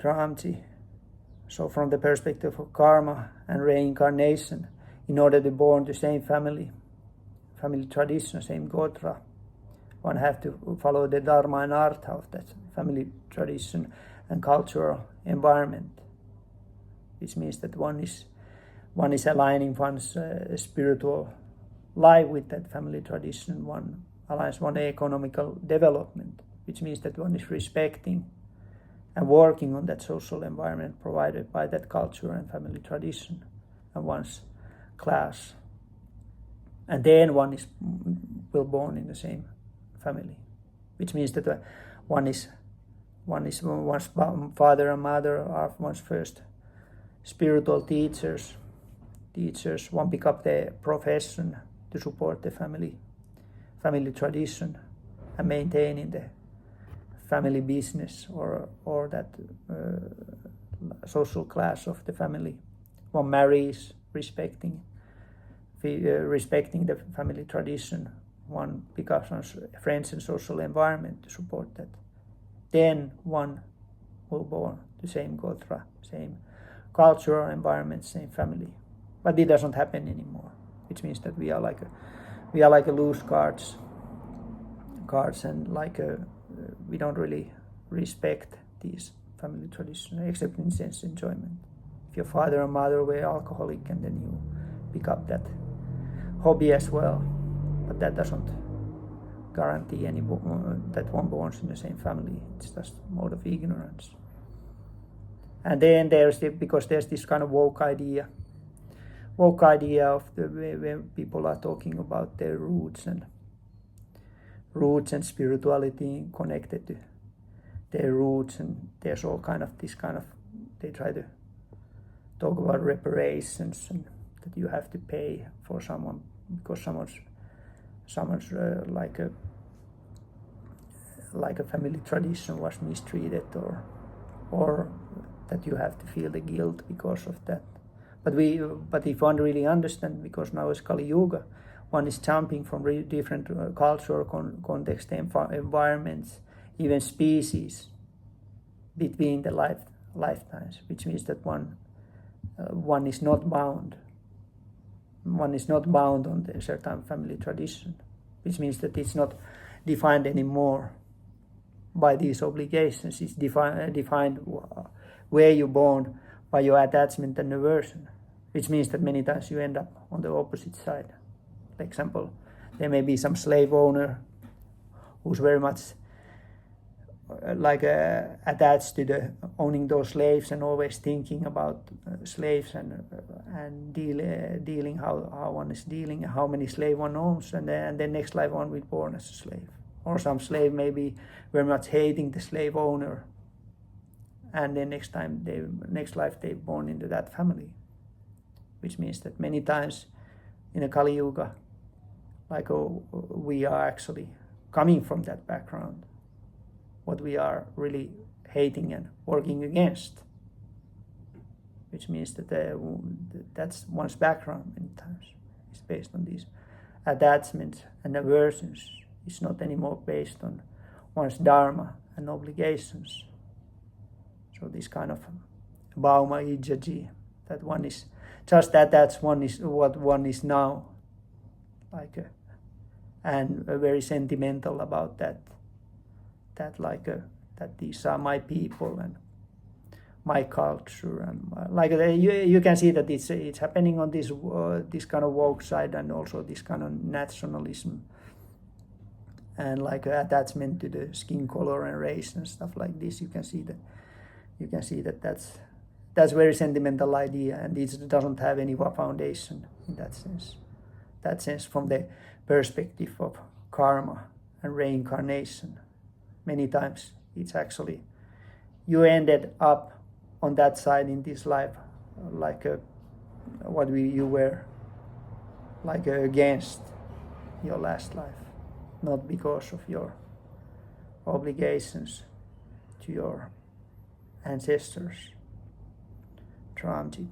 Tramji. So from the perspective of karma and reincarnation, in order to born the same family tradition, same gotra, one have to follow the dharma and artha of that family tradition and cultural environment, which means that one is aligning one's spiritual life with that family tradition. One aligns one's economical development, which means that one is respecting and working on that social environment provided by that culture and family tradition and one's class. And then one will born in the same family, which means that one's father and mother are one's first spiritual teachers. One pick up the profession to support the family tradition and maintaining the family business or that social class of the family. One marries respecting the family tradition. One becomes friends and social environment to support that. Then one will born the same gotra, same cultural environment, same family. But it doesn't happen anymore, which means that we are like a loose cards, and we don't really respect these family traditions except in sense enjoyment. If your father and mother were alcoholic and then you pick up that hobby as well, but that doesn't guarantee that one borns in the same family. It's just mode of ignorance. And then because there's this kind of woke idea of when people are talking about their roots and spirituality connected to their roots, and there's all kind of they try to talk about reparations and that you have to pay for someone because someone's like a family tradition was mistreated, or that you have to feel the guilt because of that. But if one really understands, because now is Kali Yuga, one is jumping from different cultural context, environments, even species between the lifetimes, which means that one is not bound. One is not bound on the certain family tradition, which means that it's not defined anymore by these obligations. It's defined where you're born by your attachment and aversion, which means that many times you end up on the opposite side. For example, there may be some slave owner who's very much attached to the owning those slaves and always thinking about slaves and dealing how one is dealing, how many slave one owns, and then next life one will be born as a slave. Or some slave may be very much hating the slave owner, and then next life they're born into that family, which means that many times in a Kali Yuga, we are actually coming from that background, what we are really hating and working against, which means that that's one's background many times. It's based on these attachments and aversions. It's not anymore based on one's dharma and obligations. So this kind of Bauma Ijaji, that one is just that's one is what one is now, and very sentimental about that these are my people and my culture, and you can see that it's happening on this kind of woke side, and also this kind of nationalism and attachment to the skin color and race and stuff like this. You can see that that's very sentimental idea, and it doesn't have any foundation in that sense. That sense, from the perspective of karma and reincarnation, many times it's actually you ended up on that side in this life, you were against your last life, not because of your obligations to your ancestors. Tramji.